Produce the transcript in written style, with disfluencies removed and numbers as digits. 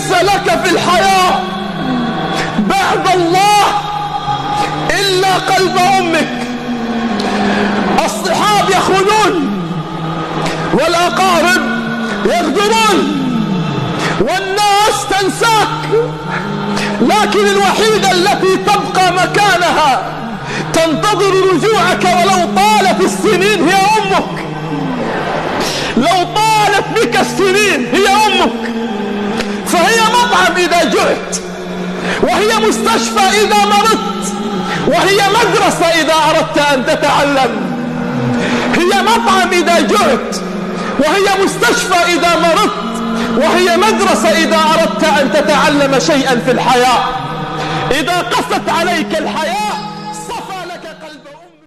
ليس لك في الحياة بعد الله إلا قلب أمك. الصحاب يخونون والأقارب يغدرون والناس تنساك، لكن الوحيدة التي تبقى مكانها تنتظر رجوعك ولو طالت السنين هي أمك. لو طالت بك السنين هي أمك، فهي مطعم إذا جعت، وهي مستشفى إذا مرضت، وهي مدرسة إذا أردت أن تتعلم. هي مطعم إذا جعت، وهي مستشفى إذا مرضت، وهي مدرسة إذا أردت أن تتعلم شيئا في الحياة. إذا قست عليك الحياة